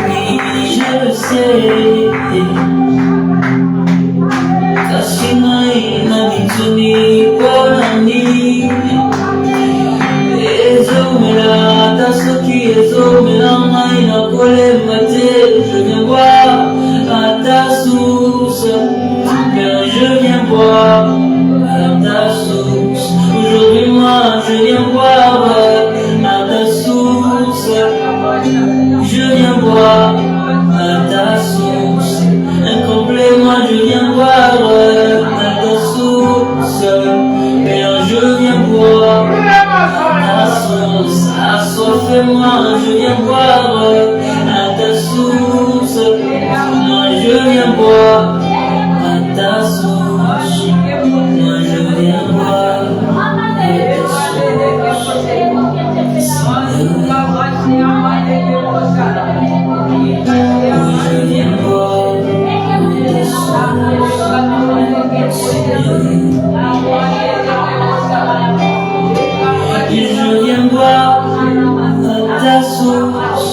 oui, je le sais. Kashinai na mitsuni konani. Ezomela, tasoki ezomela, mai na kole mate. Je viens boire à ta source, car je viens boire à ta source. Aujourd'hui moi je viens boire à ta source. Je viens boire à ta source. Incomplet moi je viens boire à ta source. Car je viens boire à ta source. Assoiffez-moi, je viens boire à ta source. Moi je viens boire à ta source. Moi je viens boire à ta source. Je viens boire je viens boire à ta source.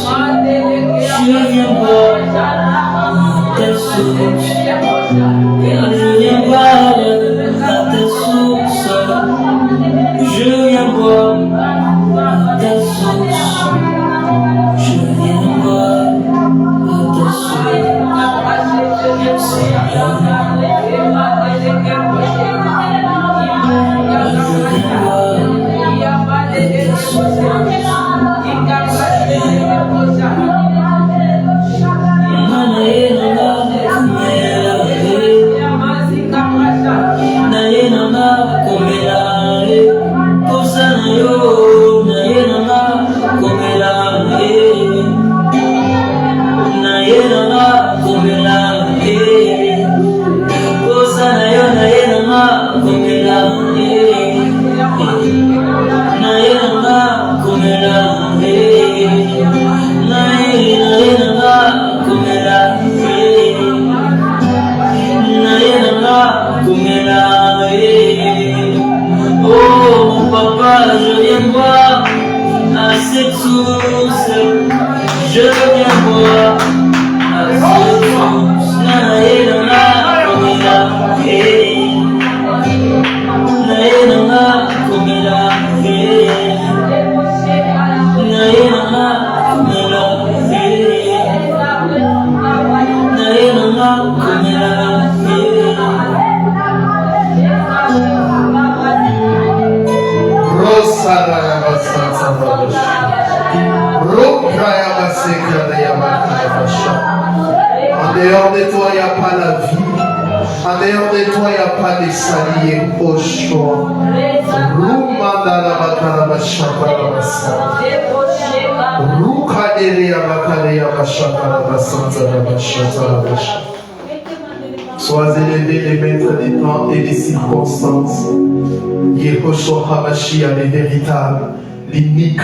Je viens boire à ta source. Je viens boire à ta source. Je viens boire à ta source. Je viens boire à ta source. Seigneur. Oh mon papa, je viens boire à cette source. Je viens boire à cette source. En dehors de toi, il n'y a pas la vie. En dehors de toi, il n'y a pas de salier au choix. Sois élevé les maîtres des temps et des circonstances. Yehoshua HaMashiach, le véritable, l'unique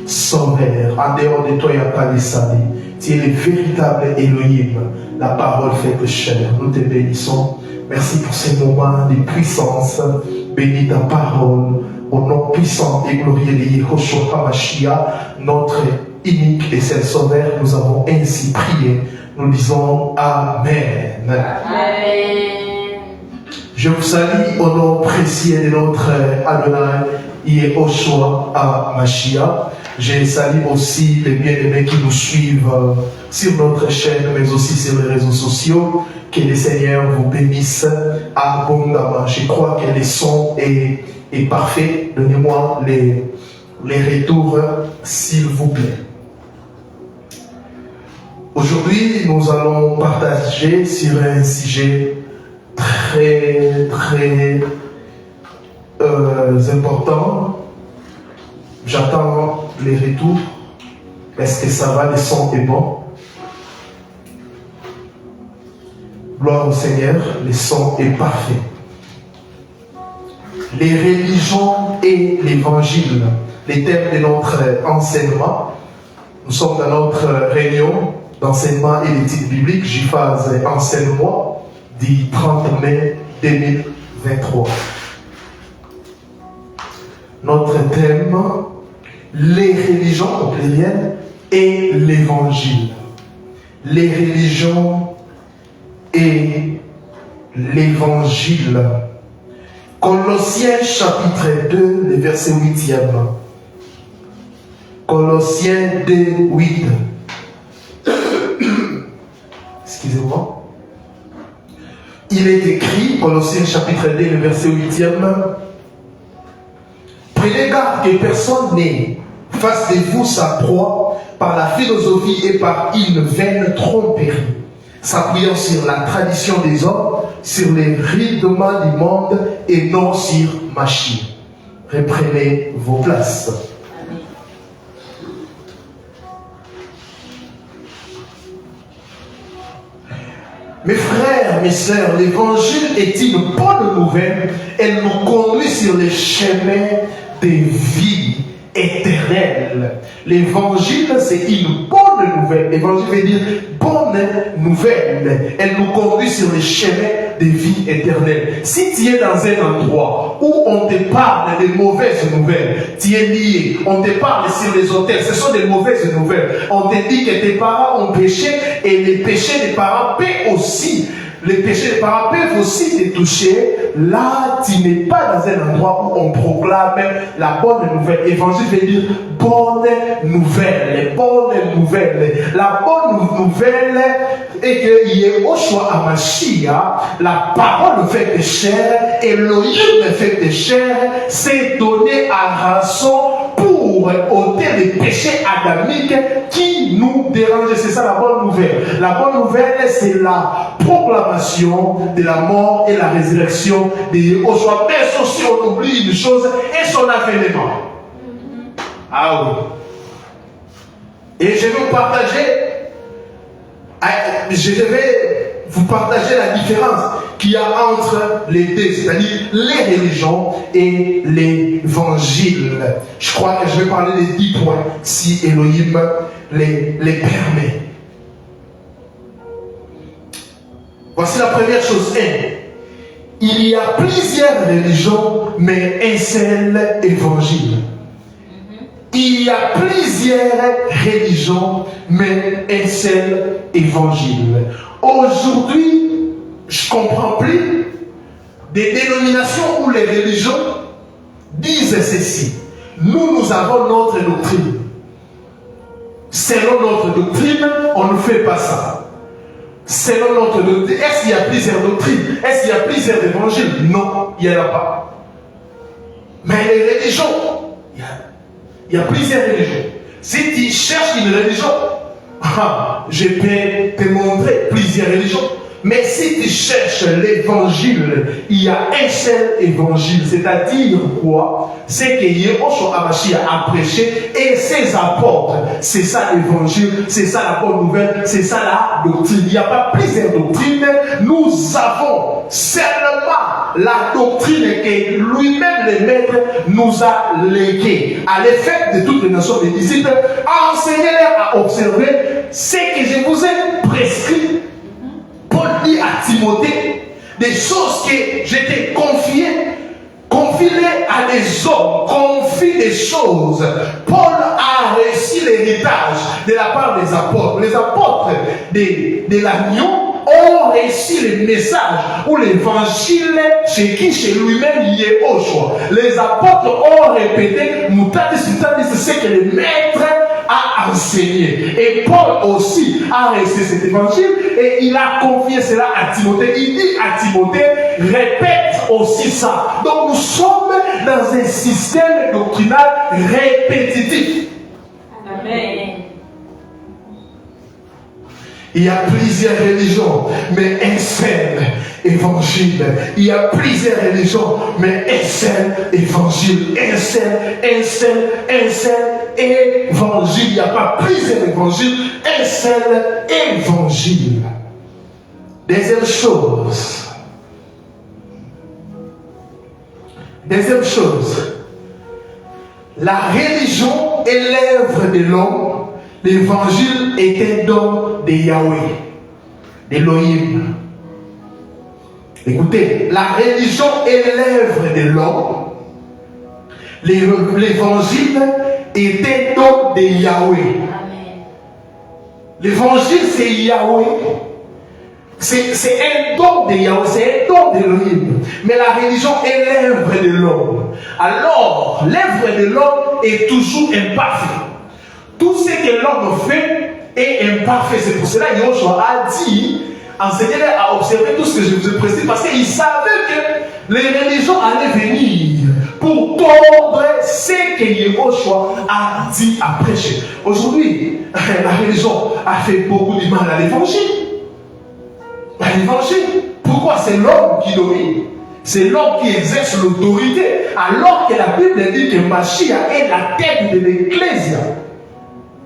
sauveur. En dehors de toi, il n'y a pas de salut. Tu es le véritable Elohim. La parole fait chair. Nous te bénissons. Merci pour ces moments de puissance. Bénis ta parole. Au nom puissant et glorieux de Yehoshua HaMashiach, notre unique et seul sauveur, nous avons ainsi prié. Nous disons Amen. Amen. Je vous salue au nom précieux de notre Adonai, Yehoshua HaMashiach. Je salue aussi les bien-aimés qui nous suivent sur notre chaîne, mais aussi sur les réseaux sociaux. Que le Seigneur vous bénisse abondamment. Je crois que le son est parfait. Donnez-moi les retours, s'il vous plaît. Aujourd'hui, nous allons partager sur un sujet très important. J'attends les retours. Est-ce que ça va? Le son est bon? Gloire au Seigneur, le son est parfait. Les religions et l'évangile, les thèmes de notre enseignement. Nous sommes dans notre réunion d'enseignement et d'études bibliques, JFAS Enseigne-moi, du 30 mai 2023. Notre thème, les religions au pluriel et l'évangile. Les religions et l'évangile. Colossiens chapitre 2, le verset 8e. Colossiens 2, 8. Excusez-moi. Il est écrit, Colossiens chapitre 2, le verset 8e. Prenez garde que personne ne fasse de vous sa proie par la philosophie et par une vaine tromperie, s'appuyant sur la tradition des hommes, sur les rythmes du monde et non sur Machie. Reprenez vos places. Mes frères, mes sœurs, l'évangile est une bonne nouvelle. Elle nous conduit sur les chemins de vie éternelle. L'évangile, c'est une bonne nouvelle. L'évangile veut dire bonne nouvelle. Elle nous conduit sur les chemins de vie éternelle. Si tu es dans un endroit où on te parle de mauvaises nouvelles, tu es lié, on te parle sur les hôtels, ce sont des mauvaises nouvelles. On te dit que tes parents ont péché et les péchés des parents paient aussi. Les péchés des parents peuvent aussi te toucher. Là, tu n'es pas dans un endroit où on proclame la bonne nouvelle. Évangile veut dire bonne nouvelle. Bonne nouvelle. La bonne nouvelle est que Yehoshua HaMashiach, la parole faite de chair, Elohim fait de chair, s'est donné à rançon pour ôter les péchés adamiques qui nous dérangent. C'est ça la bonne nouvelle. La bonne nouvelle, c'est la proclamation de la mort et la résurrection de Yehoshua. Mais aussi, on oublie une chose et son avènement. Ah oui. Et je vais vous partager la différence qu'il y a entre les deux, c'est-à-dire les religions et l'évangile. Je crois que je vais parler des 10 points si Elohim les permet. Voici la première chose. Il y a plusieurs religions, mais un seul évangile. Il y a plusieurs religions, mais un seul évangile. Aujourd'hui, je ne comprends plus des dénominations où les religions disent ceci. Nous avons notre doctrine. Selon notre doctrine, on ne fait pas ça. Selon notre doctrine, est-ce qu'il y a plusieurs doctrines? Est-ce qu'il y a plusieurs évangiles? Non, il n'y en a pas. Mais les religions, il y a plusieurs religions. Si tu cherches une religion, je peux te montrer plusieurs religions. Mais si tu cherches l'évangile, il y a un seul évangile. C'est-à-dire quoi? C'est que Yehoshua HaMashiach a prêché et ses apôtres. C'est ça l'évangile, c'est ça la bonne nouvelle, c'est ça la doctrine. Il n'y a pas plusieurs doctrines. Nous avons seulement la doctrine que lui-même, le maître, nous a léguée. À l'effet de toutes les nations des disciples, enseignez-les à observer ce que je vous ai prescrit. Paul dit à Timothée des choses que j'étais confié. Confie-les à des hommes, confie des choses. Paul a reçu l'héritage de la part des apôtres. Les apôtres de l'agneau ont reçu le message ou l'évangile chez lui-même Yehoshua. Les apôtres ont répété mutadis, c'est ce que le maître a enseigné. Et Paul aussi a reçu cet évangile et il a confié cela à Timothée. Il dit à Timothée, répète aussi ça. Donc nous sommes dans un système doctrinal répétitif. Amen. Il y a plusieurs religions, mais un seul évangile. Il y a plusieurs religions, mais un seul évangile. Un seul évangile. Il n'y a pas plusieurs évangiles, un seul évangile. Deuxième chose, la religion est l'œuvre de l'homme. L'évangile est un don de Yahweh, d'Elohim. Écoutez, la religion est l'œuvre de l'homme. L'évangile est un don de Yahweh. L'évangile, c'est Yahweh. C'est un don de Yahweh, c'est un don d'Élohim. Mais la religion est l'œuvre de l'homme. Alors, l'œuvre de l'homme est toujours imparfait. Tout ce que l'homme fait est imparfait. C'est pour cela que Yoshua a dit, enseignez-les à observer tout ce que je vous ai précisé, parce qu'il savait que les religions allaient venir pour tordre ce que Yoshua a dit à prêcher. Aujourd'hui, la religion a fait beaucoup de mal à l'évangile. L'évangile, pourquoi c'est l'homme qui domine? C'est l'homme qui exerce l'autorité, alors que la Bible dit que Mashiach est la tête de l'Ecclésia.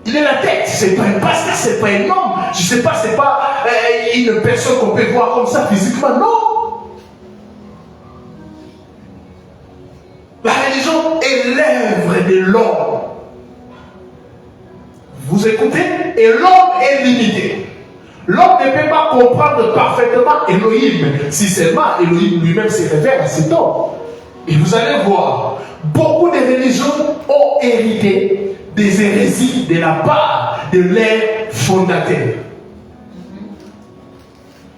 Il est la tête, c'est pas un pasteur, c'est pas un homme, je sais pas, c'est pas une personne qu'on peut voir comme ça physiquement, non. La religion est l'œuvre de l'homme. Vous écoutez? Et l'homme est limité. L'homme ne peut pas comprendre parfaitement Elohim, si seulement Elohim lui-même se révèle à cet homme. Et vous allez voir, beaucoup de religions ont hérité des hérésies de la part de leurs fondateurs.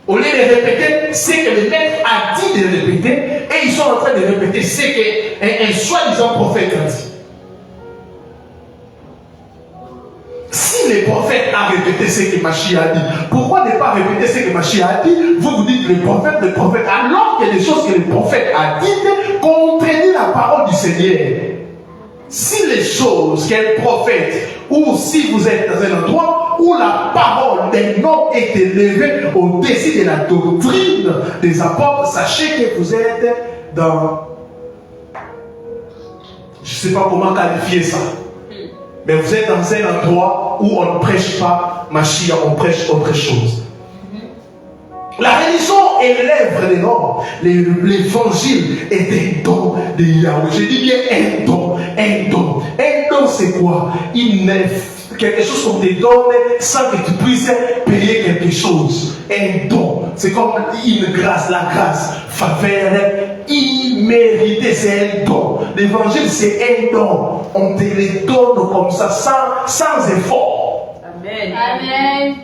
Au lieu de répéter ce que le maître a dit de répéter, et ils sont en train de répéter ce qu'un soi-disant prophète a dit. Si le prophète a répété ce que Mashiach a dit, pourquoi ne pas répéter ce que Mashiach a dit? Vous dites le prophète, alors qu'il y a des choses que le prophète a dites contredisent la parole du Seigneur. Si les choses qu'un prophète, ou si vous êtes dans un endroit où la parole d'un homme est élevée au-dessus de la doctrine des apôtres, sachez que vous êtes dans... Je ne sais pas comment qualifier ça. Mais vous êtes dans un endroit où on ne prêche pas Mashiach, on prêche autre chose. La religion est l'œuvre de l'homme. L'évangile est un don de Yahweh. Je dis bien un don, un don. Un don, c'est quoi? Quelque chose qu'on te donne sans que tu puisses payer quelque chose. Un don. C'est comme une grâce, la grâce. Faveur imméritée, c'est un don. L'évangile, c'est un don. On te le donne comme ça, sans effort. Amen. Amen.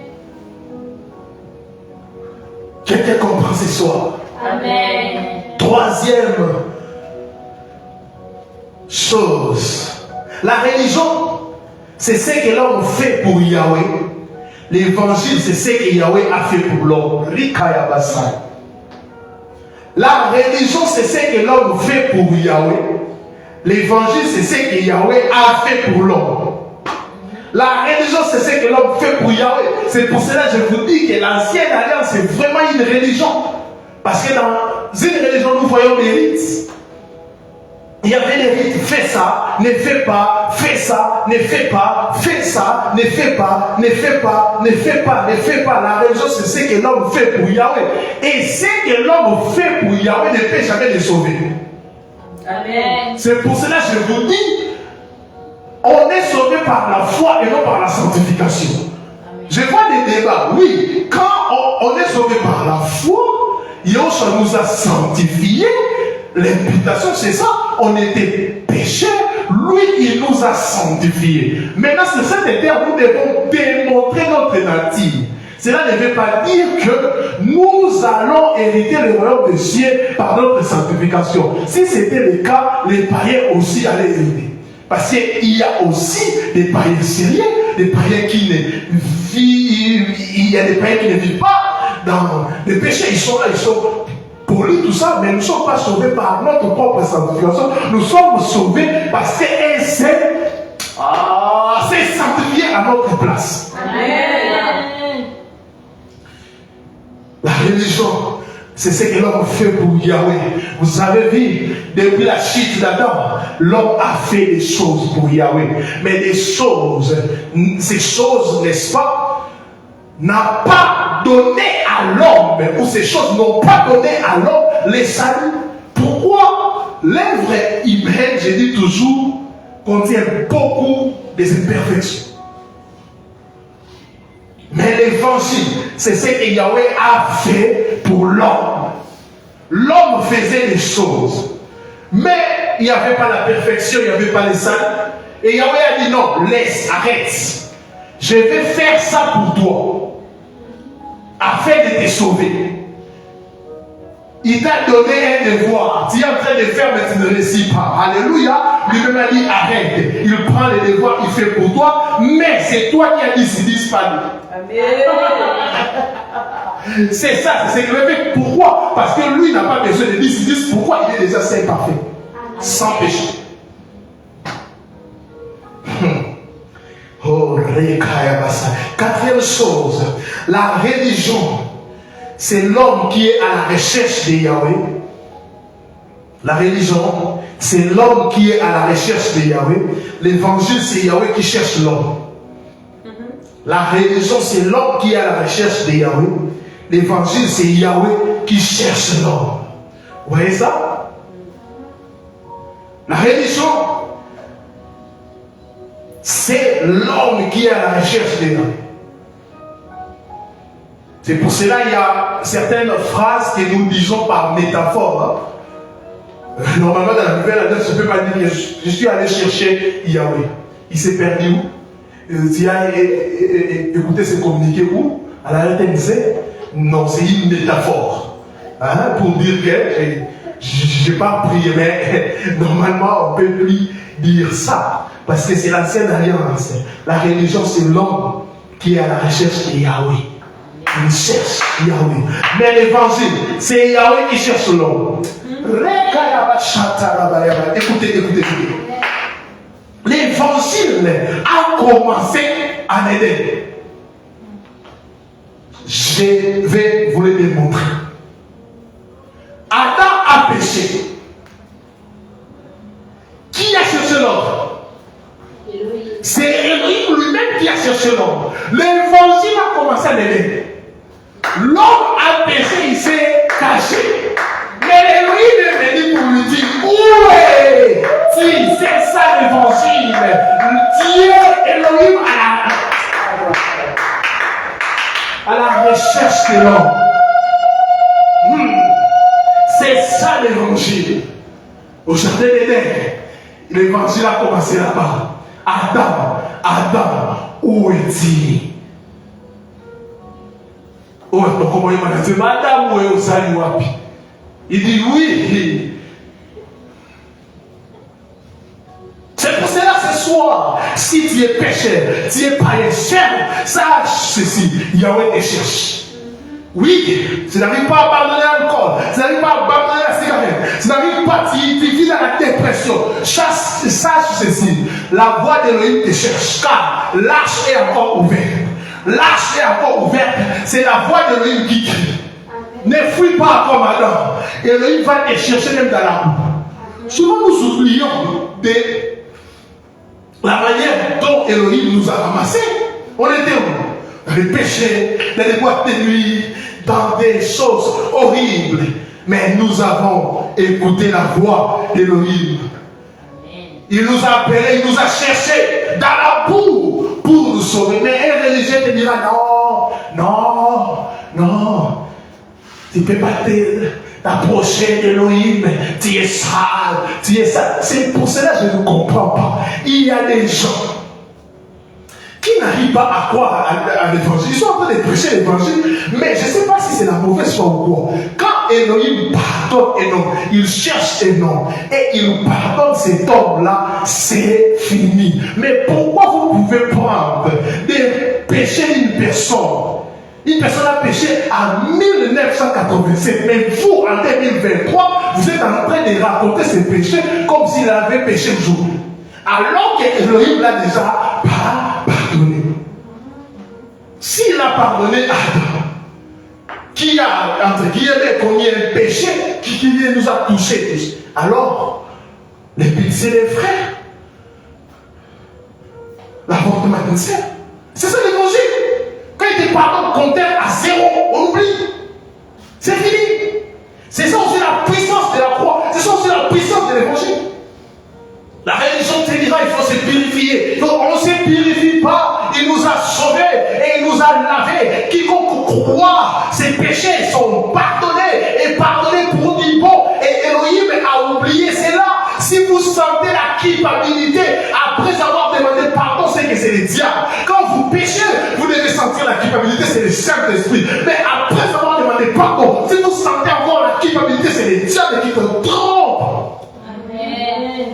Quelqu'un comprend ce soir? Amen. Troisième chose. La religion, c'est ce que l'homme fait pour Yahweh. L'évangile, c'est ce que Yahweh a fait pour l'homme. Rikaya Basai. La religion, c'est ce que l'homme fait pour Yahweh. L'évangile, c'est ce que Yahweh a fait pour l'homme. La religion, c'est ce que l'homme fait pour Yahweh. C'est pour cela que je vous dis que l'ancienne alliance, c'est vraiment une religion. Parce que dans une religion, nous voyons des rites. Il y avait des rites, fais ça, ne fais pas, fais ça, ne fais pas, fais ça, ne fais pas, ne fais pas, ne fais pas, ne fais pas. La religion, c'est ce que l'homme fait pour Yahweh. Et ce que l'homme fait pour Yahweh ne peut jamais le sauver. Amen. C'est pour cela que je vous dis, on est sauvé par la foi et non par la sanctification. Amen. Je vois des débats. Oui, quand on est sauvé par la foi, Yoshua nous a sanctifiés. L'imputation, c'est ça. On était pécheurs. Lui, il nous a sanctifiés. Maintenant, c'est cet terme, nous devons démontrer notre nature. Cela ne veut pas dire que nous allons hériter le royaume des cieux par notre sanctification. Si c'était le cas, les païens aussi allaient hériter. Parce qu'il y a aussi des païens syriens, des païens qui ne vivent, il y a des païens qui ne vivent pas dans les péchés. Ils sont là, ils sont polis, tout ça, mais nous ne sommes pas sauvés par notre propre sanctification. Nous sommes sauvés parce qu'elle s'est sanctifiée à notre place. Amen. La religion, c'est ce que l'homme fait pour Yahweh. Vous avez vu, depuis la chute d'Adam, l'homme a fait des choses pour Yahweh. Mais des choses, ces choses, n'est-ce pas, n'a pas donné à l'homme, ou ces choses n'ont pas donné à l'homme les saluts. Pourquoi? L'œuvre humaine, je dis toujours, contient beaucoup des imperfections. Mais l'évangile, c'est ce que Yahweh a fait pour l'homme. L'homme faisait des choses, mais il n'y avait pas la perfection, il n'y avait pas les saints. Et Yahweh a dit non, laisse, arrête. je vais faire ça pour toi, afin de te sauver. Il t'a donné un devoir. Tu es en train de faire, mais tu ne réussis pas. Alléluia. Lui-même a dit arrête. Il prend le devoir, il fait pour toi, mais c'est toi qui as dit si disparaît. Amen. C'est ça, c'est ce qu'il fait. Pourquoi? Parce que lui n'a pas besoin de 10. Pourquoi? Il est déjà saint parfait, sans péché. Oh, quatrième chose, la religion, c'est l'homme qui est à la recherche de Yahweh. La religion, c'est l'homme qui est à la recherche de Yahweh. L'évangile, c'est Yahweh qui cherche l'homme. La religion, c'est l'homme qui est à la recherche de Yahweh. L'évangile, c'est Yahweh qui cherche l'homme. Vous voyez ça? La religion, c'est l'homme qui est à la recherche de Yahweh. C'est pour cela qu'il y a certaines phrases que nous disons par métaphore. Normalement, dans la Nouvelle Alliance, je ne peux pas dire je suis allé chercher Yahweh. Il s'est perdu où? Tu as écouté ce communiqué où? À la RTNC? Non, c'est une métaphore. Pour dire que je n'ai pas prié, mais normalement, on ne peut plus dire ça. Parce que c'est l'ancienne alliance. La religion, c'est l'homme qui est à la recherche de Yahweh. Il cherche Yahweh. Mais l'évangile, c'est Yahweh qui cherche l'homme. Écoutez. L'évangile a commencé en Éden. Je vais vous le démontrer. Adam a péché. Qui a cherché l'homme? C'est Elohim lui-même qui a cherché l'homme. L'évangile a commencé en Éden. L'homme a péché, il s'est caché. Mais Elohim est venu pour lui dire, où est-il? C'est ça l'évangile. Dieu, Elohim à la recherche de l'homme. C'est ça l'évangile. Au jardin d'Éden, l'évangile a commencé là-bas. Adam, où est-il? Oh, comment il m'a dit, Madame, où est Osali Wapi? Il dit oui. C'est pour cela ce soir, si tu es pécheur, tu es païen, sache ceci, Yahweh te cherche. Oui, tu n'arrives pas à abandonner l'alcool, tu n'arrives pas à abandonner la cigarette, tu n'arrives pas, tu vis dans la dépression. Sache ceci, la voix d'Elohim te cherche, car l'arche est encore ouverte. L'arche est encore ouverte, c'est la voix d'Elohim qui crie. Ne fuis pas comme Adam. Elohim va te chercher même dans la boue. Souvent nous oublions de la manière dont Elohim nous a ramassés. On était où? Dans les péchés, dans les boîtes de nuit, dans des choses horribles. Mais nous avons écouté la voix d'Elohim. Il nous a appelés, il nous a cherchés dans la boue pour nous sauver. Mais un religieux te dira non. Tu ne peux pas t'approcher d'Elohim. Tu es sale, C'est pour cela que je ne comprends pas. Il y a des gens qui n'arrivent pas à croire à l'évangile. Ils sont en train de prêcher l'évangile, mais je ne sais pas si c'est la mauvaise foi ou quoi. Quand Elohim pardonne un homme, il cherche un homme et il pardonne cet homme-là, c'est fini. Mais pourquoi vous pouvez prendre des péchés d'une personne? Une personne a péché en 1987, mais vous, en 2023, vous êtes en train de raconter ses péchés comme s'il avait péché le jour. Alors que Elohim l'a déjà pardonné. S'il a pardonné Adam, qui a, entre guillemets, commis un péché qui nous a touchés tous, alors, les péchés des frères, l'avortement d'une sœur, c'est ça l'évangile. Quand il te pardonne, compteur à zéro, on oublie. C'est fini. C'est ça aussi la puissance de la croix. C'est ça aussi la puissance de l'évangile. La religion te dira il faut se purifier. On ne se purifie pas. Il nous a sauvés et il nous a lavés. Quiconque croit, ses péchés sont pardonnés et pardonnés pour dire bon. Et Elohim a oublié cela. Si vous sentez la culpabilité après avoir demandé pardon, c'est que c'est le diable. Quand vous péchez, culpabilité, c'est le Saint-Esprit. Mais après avoir demandé pardon, si vous sentez encore la culpabilité, c'est le diable qui te trompe. Amen.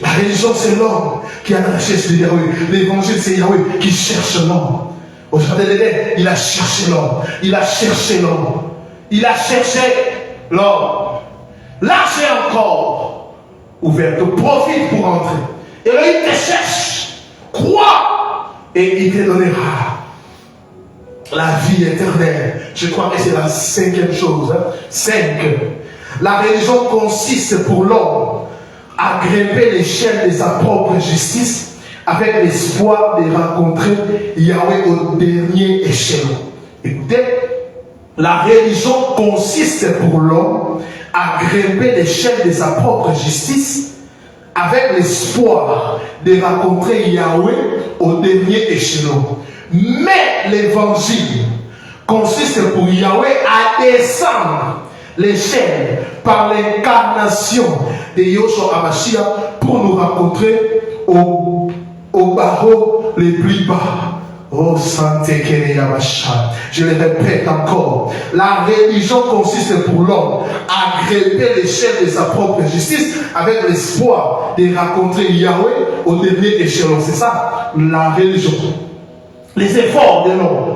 La religion, c'est l'homme qui a la recherche de Yahweh. L'évangile, c'est Yahweh qui cherche l'homme. Au jardin d'Éden, il a cherché l'homme. Il a cherché l'homme. Il a cherché l'homme. Là, j'ai encore ouvert. Tu profites pour entrer. Et là, il te cherche. Crois. Et il te donnera la vie éternelle. Je crois que c'est la 5e chose. 5. La religion consiste pour l'homme à grimper l'échelle de sa propre justice avec l'espoir de rencontrer Yahweh au dernier échelon. Écoutez, la religion consiste pour l'homme à grimper l'échelle de sa propre justice avec l'espoir de rencontrer Yahweh au dernier échelon. Mais l'évangile consiste pour Yahweh à descendre l'échelle par l'incarnation de Yoshua HaMashiach pour nous rencontrer au barreau les plus bas. Oh Santé Kéréamasha. Je le répète encore. La religion consiste pour l'homme à grimper l'échelle de sa propre justice avec l'espoir de rencontrer Yahweh au dernier échelon. C'est ça la religion. Les efforts de l'homme.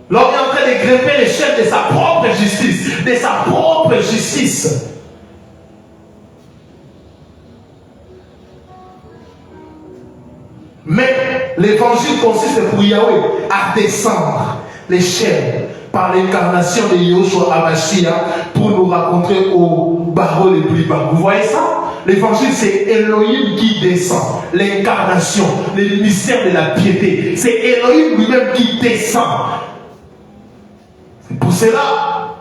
L'homme est en train de grimper l'échelle de sa propre justice. De sa propre justice. Mais l'évangile consiste pour Yahweh à descendre l'échelle par l'incarnation de Yoshua HaMashiach pour nous rencontrer au barreau les plus bas. Vous voyez ça? L'évangile, c'est Elohim qui descend. L'incarnation, le mystère de la piété. C'est Elohim lui-même qui descend. C'est pour cela.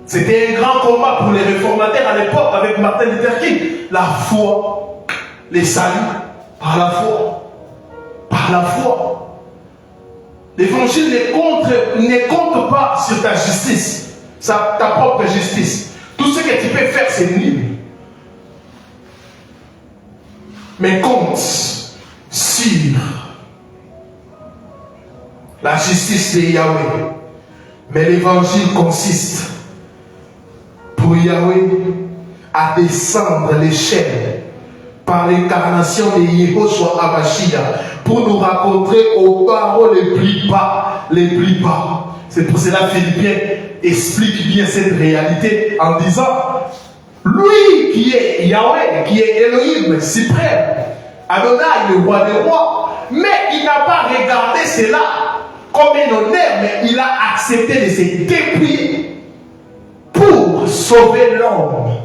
C'était un grand combat pour les réformateurs à l'époque avec Martin Luther King. La foi, les saluts, par la foi. Par la foi. L'évangile ne compte pas sur ta justice, ta propre justice. Tout ce que tu peux faire, c'est nul. Mais compte sur la justice de Yahweh. Mais l'évangile consiste pour Yahweh à descendre l'échelle par l'incarnation de Yehoshua HaMashiach pour nous rencontrer aux barreaux les plus bas, les plus bas. C'est pour cela que Philippiens explique bien cette réalité en disant, lui qui est Yahweh, qui est Elohim suprême, Adonai, le roi des rois, mais il n'a pas regardé cela comme un honneur, mais il a accepté de se dépouiller pour sauver l'homme.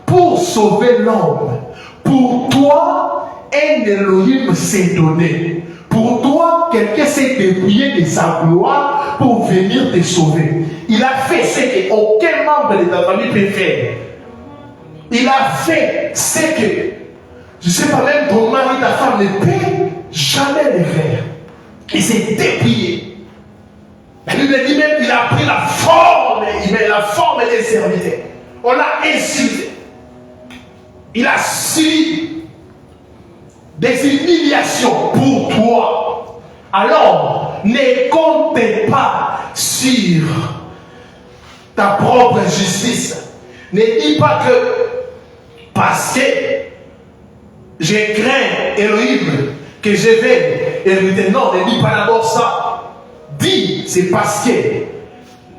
Pour sauver l'homme. Pour toi, un Elohim s'est donné. Pour toi, quelqu'un s'est dépouillé de sa gloire pour venir te sauver. Il a fait ce qu'aucun membre de ta famille peut faire. Il a fait ce que, je ne sais pas, même ton mari, ta femme ne peut jamais le faire. Il s'est dépouillé. La Bible dit même qu'il a pris la forme des serviteurs. On l'a insulté. Il a subi des humiliations pour toi. Alors, ne comptez pas sur ta propre justice. Ne dis pas que parce que je crains Elohim que je vais hériter. Non, ne dis pas d'abord ça. Dis, c'est parce que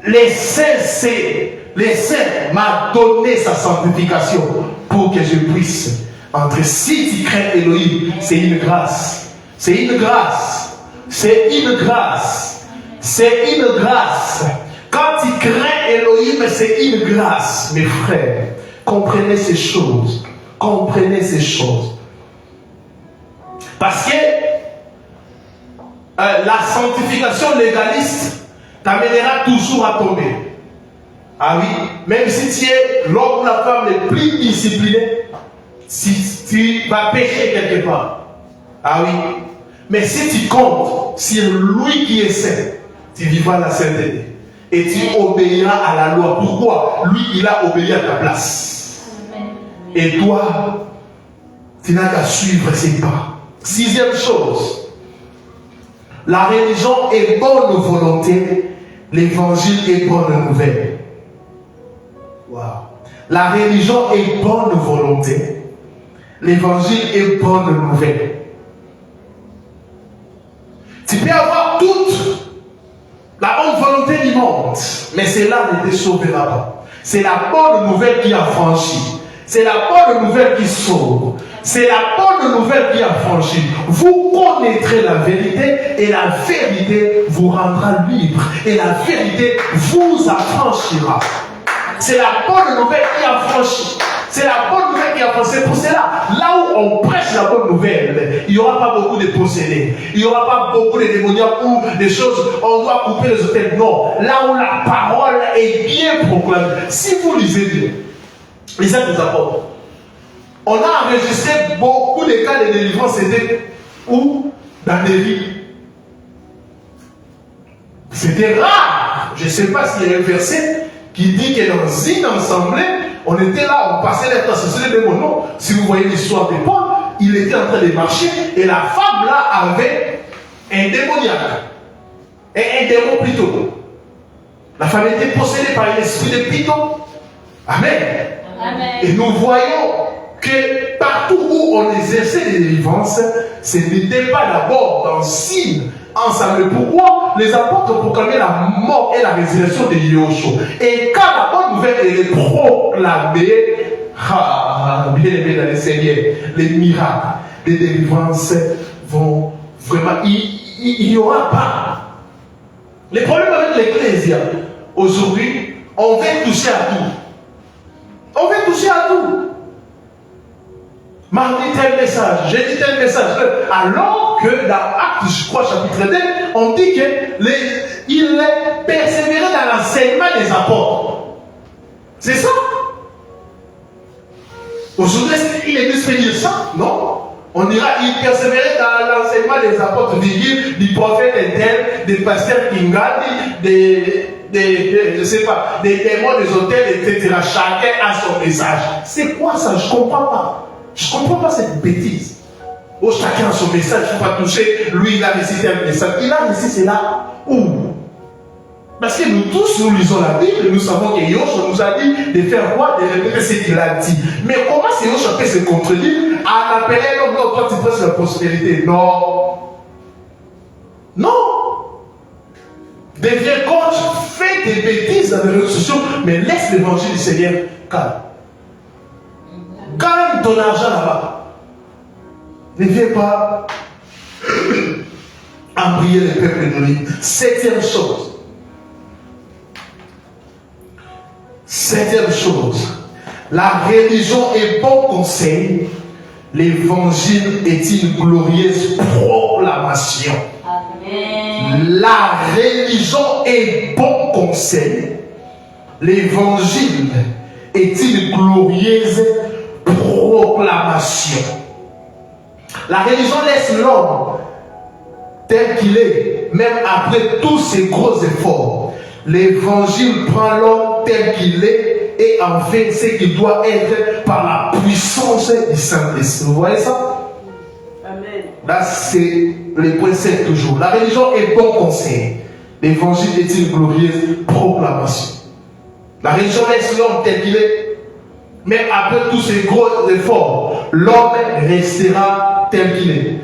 les saints m'a donné sa sanctification pour que je puisse entrer. Si tu crains Elohim, c'est une grâce. C'est une grâce. C'est une grâce. C'est une grâce. Quand tu crains Elohim, c'est une grâce. Mes frères, comprenez ces choses. Comprenez ces choses. Parce que la sanctification légaliste t'amènera toujours à tomber. Ah oui, même si tu es l'homme ou la femme le plus discipliné, si tu vas pécher quelque part. Ah oui, mais si tu comptes sur lui qui est saint, tu vivras la sainteté. Et tu obéiras à la loi. Pourquoi? Lui, il a obéi à ta place. Et toi, tu n'as qu'à suivre ses pas. 6e chose, la religion est bonne volonté, l'évangile est bonne nouvelle. Wow. La religion est bonne volonté, l'évangile est bonne nouvelle. Tu peux avoir toute la bonne volonté du monde, mais cela ne te sauvera pas. C'est la bonne nouvelle qui a franchi. C'est la bonne nouvelle qui sauve. C'est la bonne nouvelle qui a franchi. Vous connaîtrez la vérité et la vérité vous rendra libre. Et la vérité vous affranchira. C'est la bonne nouvelle qui a franchi. C'est la bonne nouvelle qui a franchi. C'est pour cela, là où on prêche la bonne nouvelle, il n'y aura pas beaucoup de possédés. Il n'y aura pas beaucoup de démoniaques ou des choses, on doit couper les hôtels. Non. Là où la parole est bien proclamée. Si vous lisez bien, les actes des apôtres, on a enregistré beaucoup de cas de délivrance, c'était où? Dans des villes. C'était rare. Je ne sais pas s'il y a un verset qui dit que dans une assemblée, on était là, on passait les temps, c'est des démons. Non. Si vous voyez l'histoire de Paul, il était en train de marcher et la femme là avait un démoniaque. Et un démon plutôt. La femme était possédée par l'esprit de Python. Amen. Amen. Et nous voyons que partout où on exerçait les délivrances, ce n'était pas d'abord dans signe ensemble. Pourquoi? Les apôtres proclamaient la mort et la résurrection de Yahushua. Et quand la bonne nouvelle est proclamée, bien aimé dans le Seigneur, les miracles, les délivrances vont vraiment, il n'y aura pas. Les problèmes avec l'Ecclésia, aujourd'hui, on veut toucher à tout. On veut toucher à tout. Mardi tel message, j'ai dit tel message. Alors que dans Actes, je crois, chapitre 2, on dit qu'il persévérait dans l'enseignement des apôtres. C'est ça. Aujourd'hui, il est juste fait dire ça? Non. On dira, il persévérait dans l'enseignement des apôtres, du prophète tel, des pasteurs Kingadi, je ne sais pas, des témoins des hôtels, etc. Chacun a son message. C'est quoi ça? Je ne comprends pas. Je ne comprends pas cette bêtise. Oh, chacun a son message, il ne faut pas toucher. Lui, il a récité un message. Il a récité, c'est là où? Parce que nous tous, nous lisons la Bible, nous savons que Yahushua nous a dit de faire quoi? De répéter ce qu'il a dit. Mais comment c'est Yahushua peut se contredire en appelant l'homme, non, toi tu prêches la prospérité? Non. Non. Deviens coach, fais des bêtises dans les réseaux sociaux, mais laisse l'évangile du Seigneur calme. Calme ton argent là-bas. Ne viens pas embrayer les peuples de l'île. 7e chose. 7e chose. La religion est bon conseil. L'évangile est une glorieuse proclamation. Amen. La religion est bon conseil. L'évangile est une glorieuse proclamation. La religion laisse l'homme tel qu'il est, même après tous ses gros efforts. L'évangile prend l'homme tel qu'il est et en fait ce qu'il doit être par la puissance du Saint-Esprit. Vous voyez ça? Amen. Là, c'est le point 7 toujours. La religion est bon conseil. L'évangile est une glorieuse proclamation. La religion laisse l'homme tel qu'il est. Même après tous ces gros efforts, l'homme restera tel qu'il est.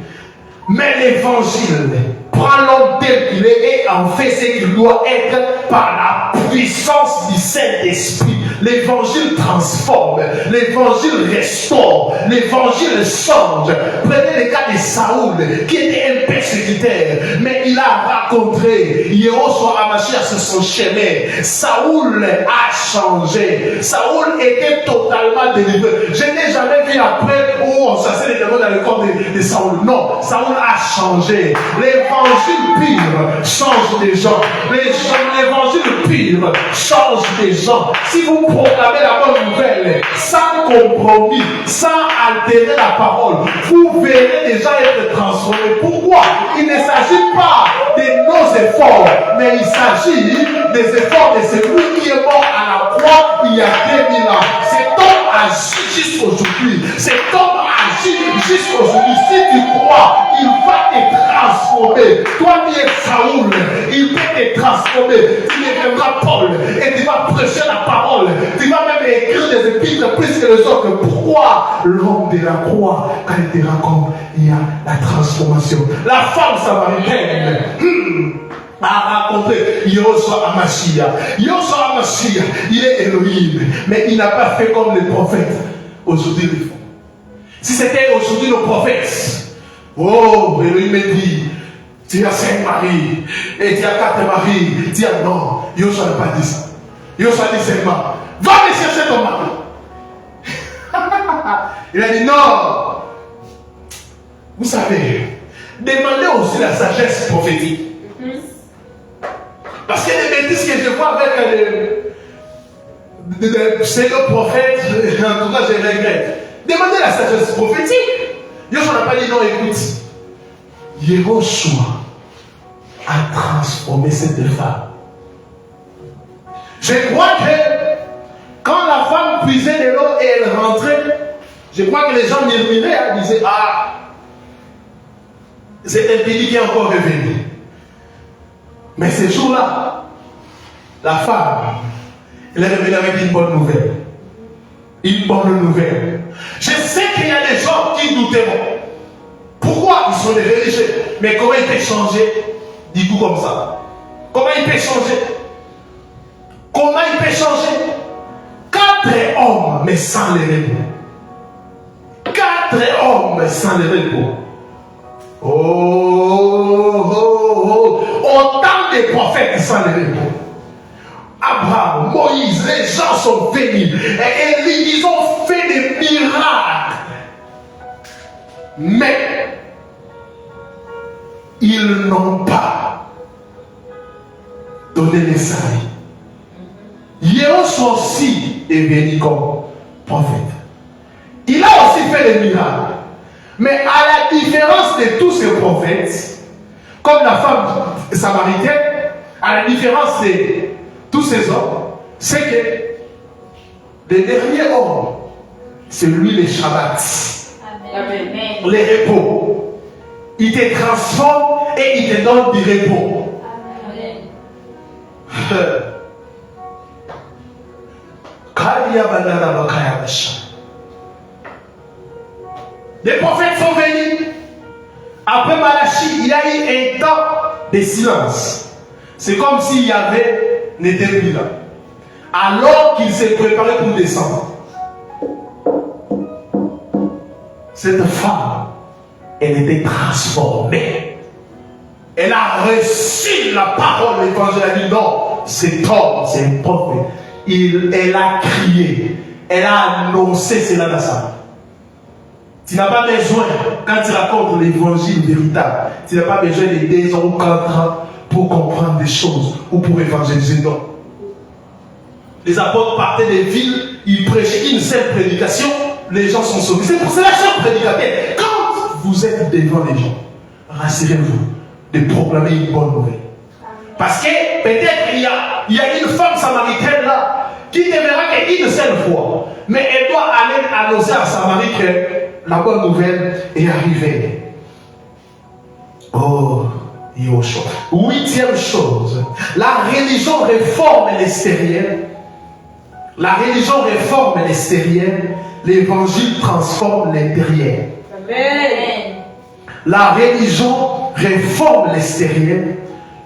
Mais l'évangile prend l'homme tel qu'il est et en fait ce qu'il doit être par la puissance du Saint-Esprit. L'évangile transforme, l'évangile restaure, l'évangile change. Prenez le cas de Saoul, qui était un persécuteur, mais il a rencontré Yahushua HaMashiach sur son chemin. Saoul a changé. Saoul était totalement délivré. Je n'ai jamais vu après où on chassait les démons dans le corps de Saoul. Non, Saoul a changé. L'évangile pur change les gens. L'évangile pur change les gens. Si vous proclamez la bonne nouvelle sans compromis, sans altérer la parole, vous verrez les gens être transformés. Pourquoi? Il ne s'agit pas de nos efforts, mais il s'agit des efforts de celui qui est mort à la croix il y a 2000 ans. Cet homme agit jusqu'aujourd'hui. jusqu'aujourd'hui, si tu crois, il va te transformer. Toi qui es Saoul, il peut te transformer. Tu deviendras Paul et tu vas prêcher la parole. Tu vas même écrire des épîtres plus que les autres. Pourquoi l'homme de la croix, quand il te raconte, il y a la transformation. La femme samaritaine a rencontré Yoshua Amashia. Yoshua Amashia, il est Elohim, mais il n'a pas fait comme les prophètes. Aujourd'hui, ils font. Si c'était aujourd'hui nos prophètes, oh, Elohim me dit, tu as 5 maris, et tu as 4 maris. Tu as non, Yoshua n'a pas dit ça. Yoshua dit seulement, va me chercher ton mari. Il a dit non. Vous savez, demandez aussi la sagesse prophétique. Parce qu'il y a des bêtises que je vois avec les pseudo-prophètes, en tout cas je regrette. Demandez la sagesse prophétique. Yoshua n'a pas dit non, écoute. Yehoshua a transformé cette femme. Je crois que quand la femme puisait de l'eau et elle rentrait, je crois que les gens murmuraient, disaient ah, c'est un pays qui est encore revenu. Mais ce jour-là, la femme, elle est revenue avec une bonne nouvelle. Une bonne nouvelle. Je sais qu'il y a des gens qui douteront. Pourquoi ils sont des religieux? Mais comment il peut changer du coup comme ça? Comment il peut changer? Comment il peut changer? 4 hommes, mais sans les repos. 4 hommes sans les repos. Oh, autant de prophètes sans les repos. Abraham, Moïse, les gens sont venus et ils ont fait des miracles. Mais ils n'ont pas donné les saints. Yehoshua aussi est venu comme prophète. Il a aussi fait des miracles. Mais à la différence de tous ces prophètes, comme la femme samaritaine, à la différence de tous ces hommes, c'est que le dernier homme, c'est lui les Shabbats, les repos. Il te transforme et il te donne du repos. Les prophètes sont venus. Après Malachi, il y a eu un temps de silence. C'est comme s'il y avait n'était plus là. Alors qu'il s'est préparé pour descendre. Cette femme, elle était transformée. Elle a reçu la parole de l'évangile. Elle a dit non, cet homme, c'est un prophète. Elle a crié. Elle a annoncé cela dans sa vie. Tu n'as pas besoin, quand tu racontes l'évangile véritable, tu n'as pas besoin de 2 ans ou 4 ans pour comprendre des choses ou pour évangéliser. Non. Les apôtres partaient des villes, ils prêchaient une seule prédication, les gens sont sauvés. C'est pour cela que chaque prédicateur, quand vous êtes devant les gens, rassurez-vous de proclamer une bonne nouvelle. Parce que peut-être il y a une femme samaritaine là qui ne verra qu'une seule fois, mais elle doit aller annoncer à Samarie que la bonne nouvelle est arrivée. Oh, Yoshua. 8e chose, la religion réforme l'extérieur. La religion réforme l'extérieur, l'évangile transforme l'intérieur. Amen. La religion réforme l'extérieur,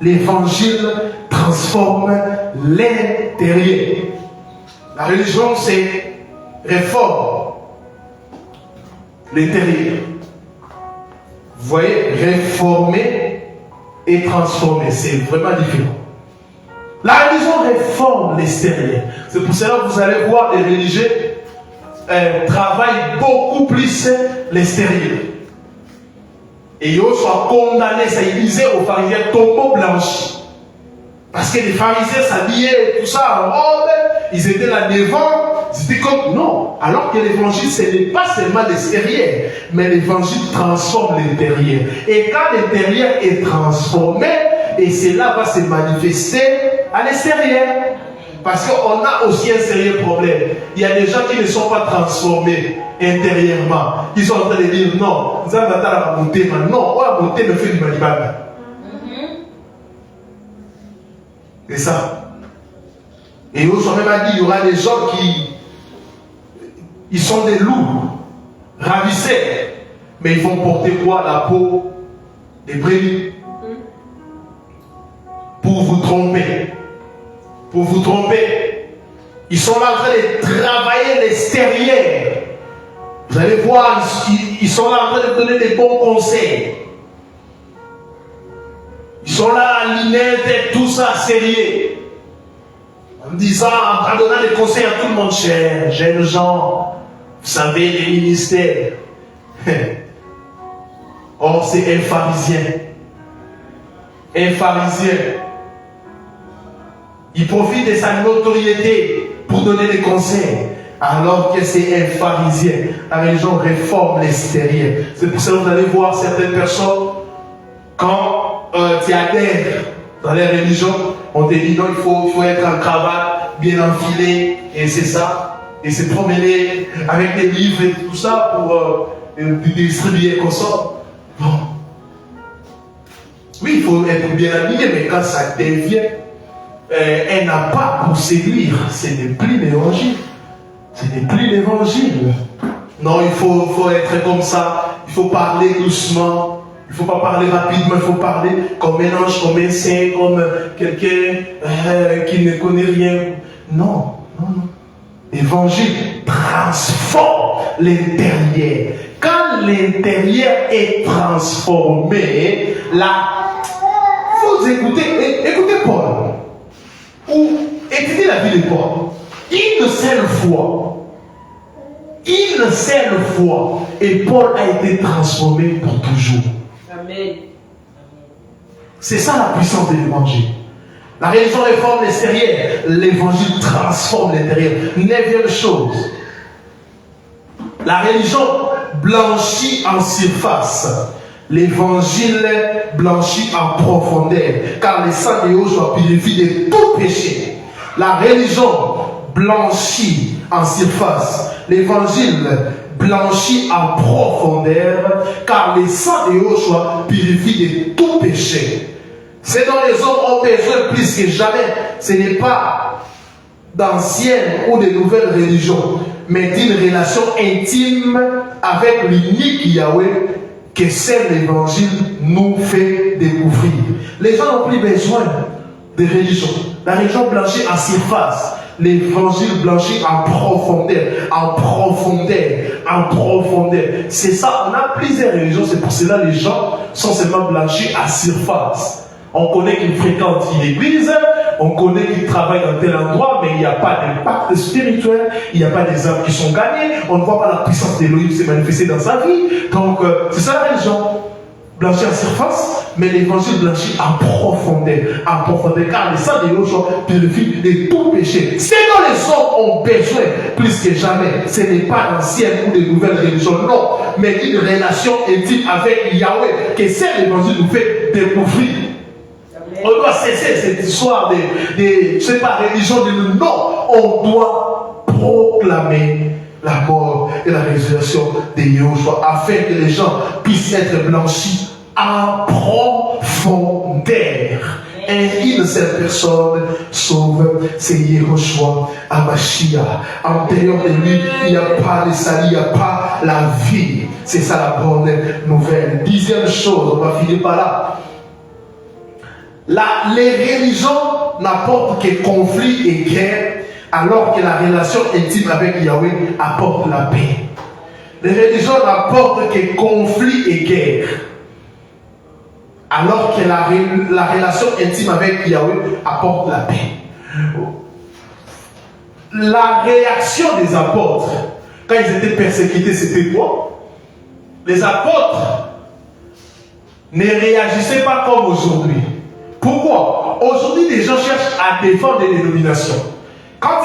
l'évangile transforme l'intérieur. La religion, c'est réforme l'intérieur. Vous voyez, réformer et transformer, c'est vraiment différent. La religion réforme l'extérieur. C'est pour cela que vous allez voir les religieux travaillent beaucoup plus l'extérieur. Et Yoshua condamné ça, il disait aux pharisiens tombeau blanchi. Parce que les pharisiens s'habillaient et tout ça en robe, ils étaient là devant, c'était comme non. Alors que l'évangile, ce n'est pas seulement l'extérieur, mais l'évangile transforme l'intérieur. Et quand l'intérieur est transformé, et cela va se manifester à l'extérieur. Parce qu'on a aussi un sérieux problème. Il y a des gens qui ne sont pas transformés intérieurement. Ils sont en train de dire non, nous allons attendre la beauté maintenant. Oh, la beauté me fait du malibana. C'est ça. Et Yoshua même a dit, il y aura des gens ils sont des loups, ravissés, mais ils vont porter quoi? La peau des brebis. Pour vous tromper. Pour vous tromper. Ils sont là en train de travailler l'extérieur. Vous allez voir, ils sont là en train de donner des bons conseils. Ils sont là à l'inette et tout ça sérieux. En disant, en donnant des conseils à tout le monde, chers jeunes gens, vous savez, les ministères. Or, c'est un pharisien. Un pharisien. Il profite de sa notoriété pour donner des conseils. Alors que c'est un pharisien. La religion réforme l'extérieur. C'est pour ça que vous allez voir certaines personnes, quand tu adhères dans les religions, on te dit non, il faut être en cravate, bien enfilé, et c'est ça. Et se promener avec des livres et tout ça pour distribuer comme ça. Bon. Oui, il faut être bien habillé, mais quand ça devient un appât pour séduire, ce n'est plus l'évangile. Ce n'est plus l'évangile. Non, il faut être comme ça. Il faut parler doucement. Il ne faut pas parler rapidement. Il faut parler comme un ange, comme un saint, comme quelqu'un qui ne connaît rien. Non, non, non. L'évangile transforme l'intérieur. Quand l'intérieur est transformé, là, vous écoutez Paul. Ou écoutez la vie de Paul. Une seule fois, et Paul a été transformé pour toujours. Amen. C'est ça la puissance de l'évangile. La religion réforme l'extérieur, l'évangile transforme l'intérieur. 9e chose, la religion blanchit en surface, l'évangile blanchit en profondeur, car le sang de Yoshua purifie de tout péché. La religion blanchit en surface, l'évangile blanchit en profondeur, car le sang de Yoshua purifie de tout péché. C'est dont les hommes ont besoin plus que jamais. Ce n'est pas d'anciennes ou de nouvelles religions, mais d'une relation intime avec l'unique Yahweh que seul l'évangile nous fait découvrir. Les gens n'ont plus besoin de religion. La religion blanchit en surface. L'évangile blanchit en profondeur, en profondeur, en profondeur. C'est ça, on a plusieurs religions, c'est pour cela que les gens sont seulement blanchis à surface. On connaît qu'ils fréquentent l'église, on connaît qu'ils travaillent dans tel endroit, mais il n'y a pas d'impact spirituel, il n'y a pas des âmes qui sont gagnées, on ne voit pas la puissance d'Élohim se manifester dans sa vie. Donc, c'est ça la religion. Blanchir en surface, mais l'évangile blanchit en profondeur, car le sang de Yoshua purifie de tout péché. Ce dont les hommes ont besoin plus que jamais, ce n'est pas d'anciennes ou de nouvelles religions, non, mais une relation intime avec Yahweh, que c'est l'évangile nous fait découvrir. On doit cesser cette histoire de je ne sais pas, religion de nous. Non, on doit proclamer la mort et la résurrection de Yoshua afin que les gens puissent être blanchis en profondeur. Et une seule personne sauve, c'est Yehoshua Hamashiach. En dehors de lui, il n'y a pas de salut, il n'y a pas la vie. C'est ça la bonne nouvelle. 10e chose, on va finir par là. Les religions n'apportent que conflit et guerre, alors que la relation intime avec Yahweh apporte la paix. Les religions n'apportent que conflit et guerre, alors que la relation intime avec Yahweh apporte la paix. La réaction des apôtres, quand ils étaient persécutés, c'était quoi? Les apôtres ne réagissaient pas comme aujourd'hui. Pourquoi? Aujourd'hui, les gens cherchent à défendre des dénominations. Quand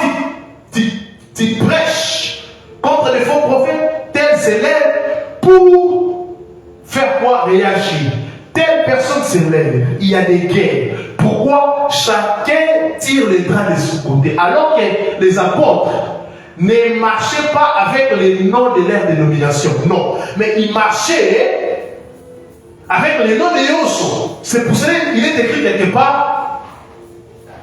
tu prêches contre les faux prophètes, tel s'élève pour faire quoi? Réagir. Telle personne s'élève. Il y a des guerres. Pourquoi? chacun tire les bras de son côté. Alors que les apôtres ne marchaient pas avec les noms de leur dénomination. Non. Mais ils marchaient avec les noms de Yoshua. C'est pour cela qu'il est écrit quelque part,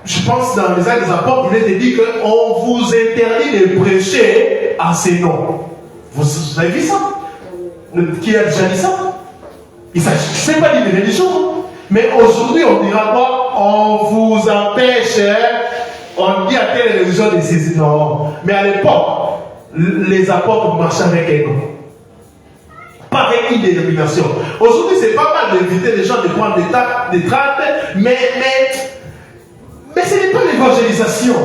je pense dans les actes des apôtres, il est dit qu'on vous interdit de prêcher à ces noms. Vous avez vu ça? Qui a déjà dit ça? Il ne s'agit pas d'une religion. Mais aujourd'hui, on dira quoi? On vous empêche, on dit à telle religion de saisir. Non. Mais à l'époque, les apôtres marchaient avec un nom. Pas avec une dénomination. Aujourd'hui, c'est pas mal d'inviter les gens de prendre des tracts, mais ce n'est pas l'évangélisation.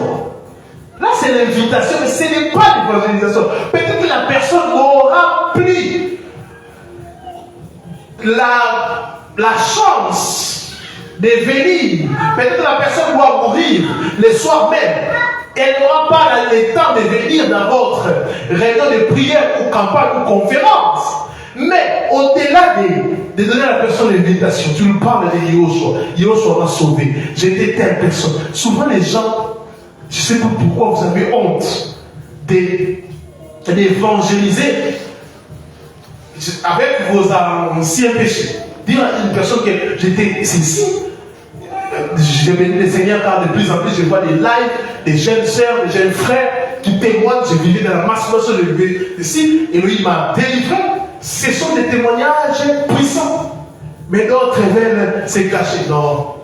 Là, c'est l'invitation, mais ce n'est pas l'évangélisation. Peut-être que la personne aura pris la chance de venir. Peut-être que la personne doit mourir le soir même. Elle n'aura pas le temps de venir dans votre réunion de prière ou campagne ou conférence. Mais au-delà de donner à la personne l'invitation, tu nous parles de Yoshua. Yoshua m'a sauvé. J'étais telle personne. Souvent les gens, je ne sais pas pourquoi vous avez honte d'évangéliser avec vos anciens péchés. Dire à une personne que j'étais ceci. Je bénis le Seigneur car de plus en plus je vois des lives, des jeunes sœurs, des jeunes frères qui témoignent. Je vivais dans la masse, je vivais ici, et lui il m'a délivré. Ce sont des témoignages puissants. Mais d'autres veulent se cacher. Non.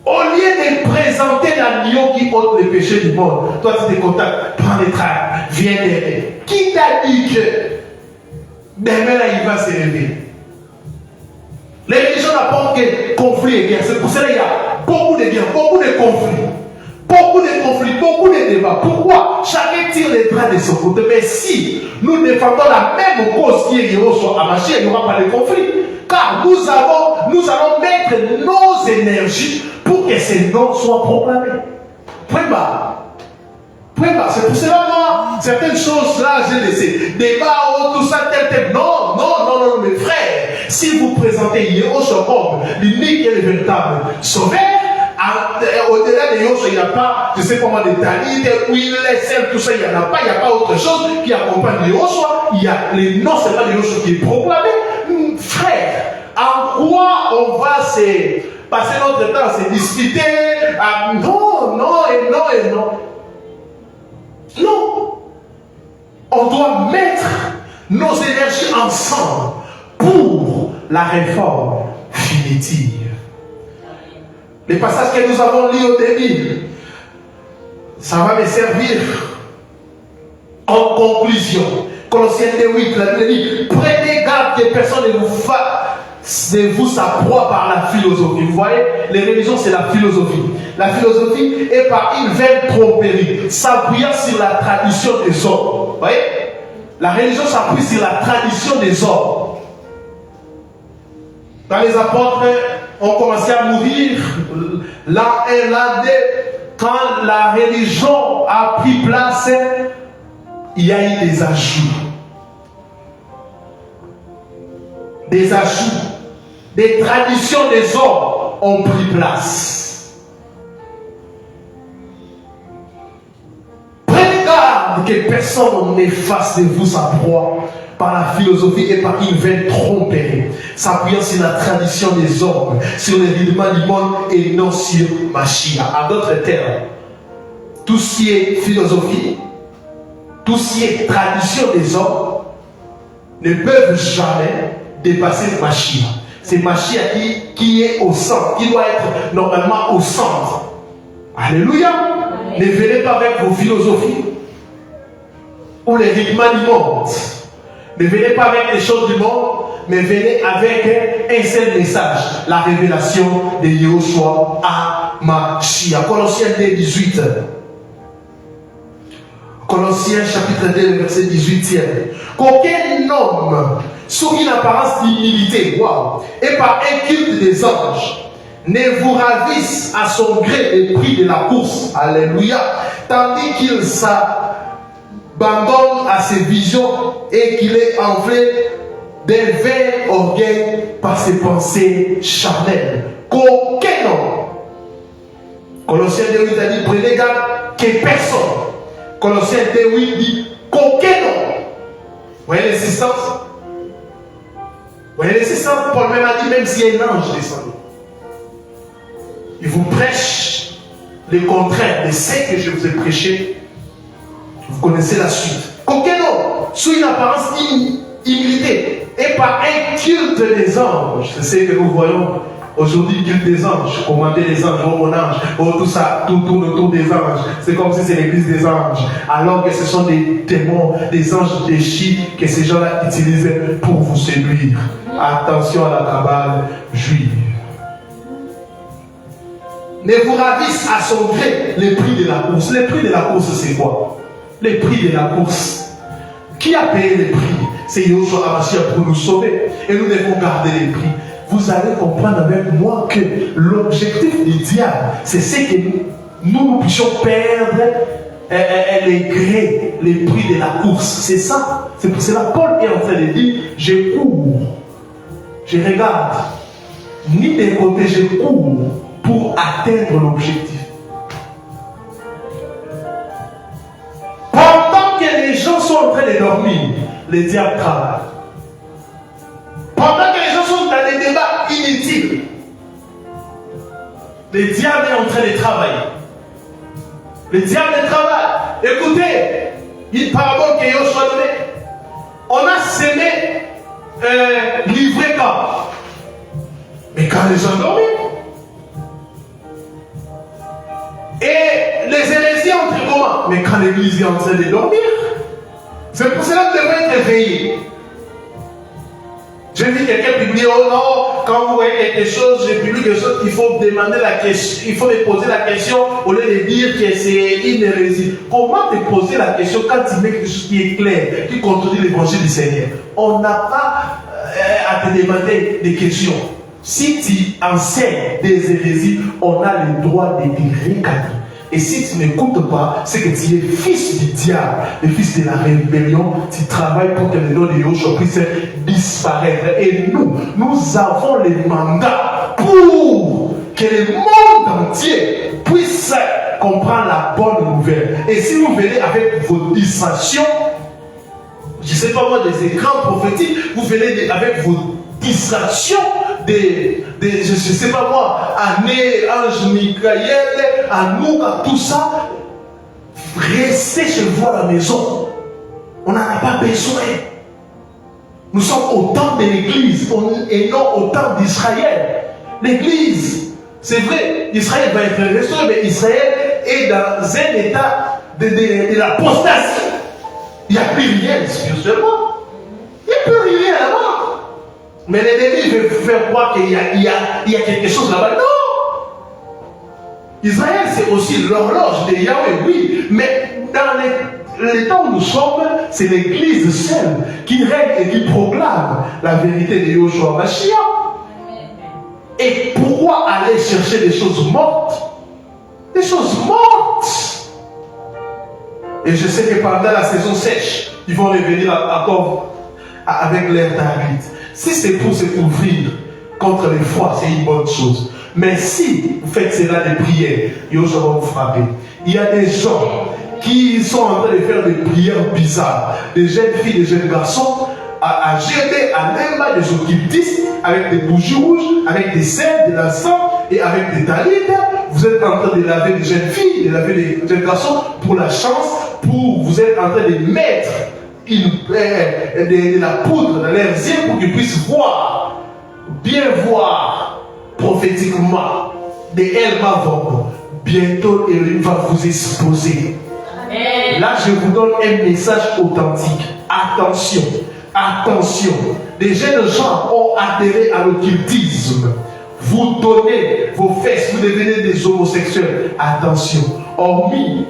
Au lieu de présenter l'agneau qui ôte les péchés du monde, toi tu te contactes, prends les tracts, viens d'aider. Qui t'a dit que demain là il va se réveiller? Les religions n'apportent que conflits et guerres. C'est pour cela qu'il y a beaucoup de guerres, beaucoup de conflits. Beaucoup de conflits, beaucoup de débats. Pourquoi? Chacun tire les bras de son côté. Mais si nous défendons la même cause qui est Yoshua Hamashiach, il n'y aura pas de conflit. Car nous allons mettre nos énergies pour que ces noms soient proclamés. Point barre. C'est pour cela, moi, certaines choses là, j'ai laissé. Débat, tout ça, tel. Non, mes frères. Si vous présentez Yoshua comme l'unique et le véritable sauveur, au-delà de Yoshua, il n'y a pas, je sais comment, des talis, où il est seul, tout ça, il n'y en a pas, il n'y a pas autre chose qui accompagne Yoshua. Il y a les noms, c'est pas de Yoshua qui est proclamé. Frère, en quoi on va passer notre temps à se discuter? Non. Non. On doit mettre nos énergies ensemble pour la réforme définitive. Les passages que nous avons lus au début, ça va me servir en conclusion. Colossiens 2:8, la Bible dit, prenez garde que personne ne vous s'approprie par la philosophie. Vous voyez, les religions c'est la philosophie. La philosophie est par une vaine tromperie, s'appuyant sur la tradition des hommes. Vous voyez, la religion s'appuie sur la tradition des hommes. Quand les apôtres ont commencé à mourir, l'un et l'un deux, quand la religion a pris place, il y a eu des ajouts. Des traditions des hommes ont pris place. Prenez garde que personne n'efface de vous sa proie par la philosophie et par une vaine tromperie, s'appuyant sur la tradition des hommes, sur les rudiments du monde et non sur Mashiach. En d'autres termes, tout ce qui est philosophie, tout ce qui est tradition des hommes ne peuvent jamais dépasser Mashiach. C'est Mashiach qui est au centre, qui doit être normalement au centre. Alléluia. Amen. Ne venez pas avec vos philosophies ou les rudiments du monde. Ne venez pas avec les choses du monde, mais venez avec un seul message, la révélation de Yoshua Hamashiach. Colossiens 2:18. Colossiens chapitre 2, verset 18. Qu'aucun homme, sous une apparence d'humilité, et par un culte des anges, ne vous ravisse à son gré les prix de la course. Alléluia. Tandis qu'il s'abandonne à ses visions et qu'il est enflé d'un vain orgueil par ses pensées charnelles. Qu'aucun homme Colossiens 2:8 a dit, prenez garde que personne. Colossiens 2:8 dit, qu'aucun homme. Vous voyez l'insistance? Vous voyez l'insistance? Paul même a dit, même si un ange descend, il vous prêche le contraire de ce que je vous ai prêché. Vous connaissez la suite. Qu'aucun homme, sous une apparence d'humilité, et par un culte des anges, c'est ce que nous voyons aujourd'hui, culte des anges, commander les anges, oh mon ange, oh tout ça, tout tourne autour des anges. C'est comme si c'est l'église des anges, alors que ce sont des démons, des anges déchis que ces gens-là utilisent pour vous séduire. Attention à la cabale juive. Ne vous ravisse à son gré les prix de la course. Les prix de la course, c'est quoi? Les prix de la course. Qui a payé les prix? C'est Yahushua HaMashiach pour nous sauver. Et nous devons garder les prix. Vous allez comprendre avec moi que l'objectif du diable, c'est ce que nous puissions perdre les grés, les prix de la course. C'est ça. C'est pour cela que Paul est en train de dire, je cours, je regarde, ni des côtés, je cours pour atteindre l'objectif. Pendant que les gens sont en train de dormir, le diable travaille. Pendant que les gens sont dans des débats inutiles, le diable est en train de travailler. Le diable travaille. Écoutez, une parabole que Yahushua a donnée. On a semé livré quand? Mais quand les gens dorment. Et les hérésies entrent comment? Mais quand l'église est en train de dormir. C'est pour cela que nous devons être réveillés. J'ai vu quelqu'un publier, oh non, quand vous voyez quelque chose, j'ai publié quelque chose, il faut demander la question, il faut me poser la question au lieu de dire que c'est une hérésie. Comment te poser la question quand tu mets quelque chose qui est clair, qui contredit l'évangile du Seigneur? On n'a pas à te demander des questions. Si tu enseignes des hérésies, on a le droit de te recadrer. Et si tu n'écoutes pas, c'est que tu es fils du diable, le fils de la rébellion. Tu travailles pour que le nom de Yahushua puisse disparaître. Et nous avons le mandat pour que le monde entier puisse comprendre la bonne nouvelle. Et si vous venez avec vos distractions, je ne sais pas moi, des écrans prophétiques, vous venez avec vos distractions, je ne sais pas moi, Ané, Ange Michael, Anouk, tout ça, restez chez vous à la maison. On n'en a pas besoin. Nous sommes au temps de l'église et non au temps d'Israël. L'église, c'est vrai, Israël va être restauré, mais Israël est dans un état de l'apostasie. Il n'y a plus rien spirituellement. Il n'y a plus rien là-bas. Mais l'ennemi veut faire croire qu'il y a quelque chose là-bas. Non! Israël, c'est aussi l'horloge de Yahweh, oui. Mais dans les temps où nous sommes, c'est l'église seule qui règne et qui proclame la vérité de Yahushua HaMashiach. Et pourquoi aller chercher des choses mortes? Des choses mortes! Et je sais que pendant la saison sèche, ils vont revenir encore avec l'air d'Arlite. Si c'est pour se couvrir contre les froids, c'est une bonne chose. Mais si vous faites cela des prières, Yahushua va vous frapper. Il y a des gens qui sont en train de faire des prières bizarres. Des jeunes filles, des jeunes garçons, à jeter à l'aimant des occultistes avec des bougies rouges, avec des sels, de l'encens et avec des talites. Vous êtes en train de laver des jeunes filles, de laver des jeunes garçons pour la chance, vous êtes en train de mettre de la poudre dans leurs yeux pour qu'ils puissent voir, bien voir prophétiquement de Elmavon. Bientôt, il va vous exposer. Amen. Là, je vous donne un message authentique. Attention, attention. Des jeunes gens ont adhéré à l'occultisme. Vous donnez vos fesses, vous devenez des homosexuels. Attention. Hormis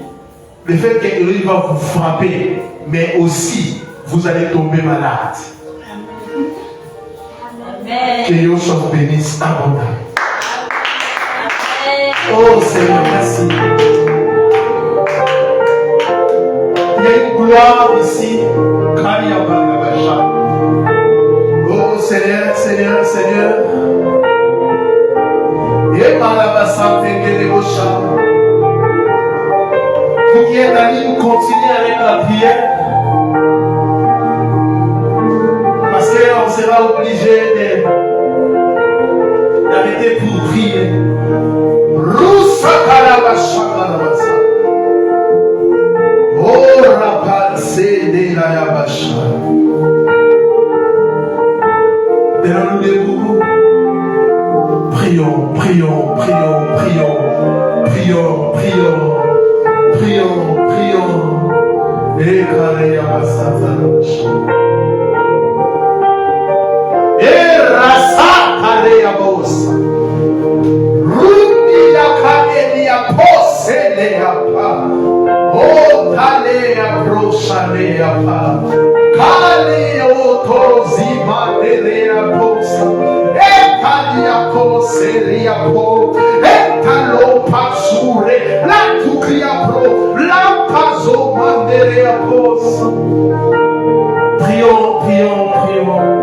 le fait qu'il va vous frapper, mais aussi vous allez tomber malade. Amen. Que Dieu soit bénisse abondamment. Oh Seigneur, merci. Il y a une gloire ici. Oh Seigneur, Seigneur, Seigneur. Et par la bassante que les beaux chats. Celui qui est en ligne continue avec la prière. Parce qu'on sera obligé d'arrêter pour prier. Oh, rapace de la yabasha. Tenons-nous debout. Prions, prions, prions, prions, prions, prions, prions, prions. Et carré yabasata. Et rasa carré yabosa. Ruti yakane yapose le yapa. Oh, tale yabrosha le yapa. Kale otozima le yaposa. Etaliako seriapo. Etalo pasure. La tukriapro. La paso mandere yaposa. Prions, prions, prions.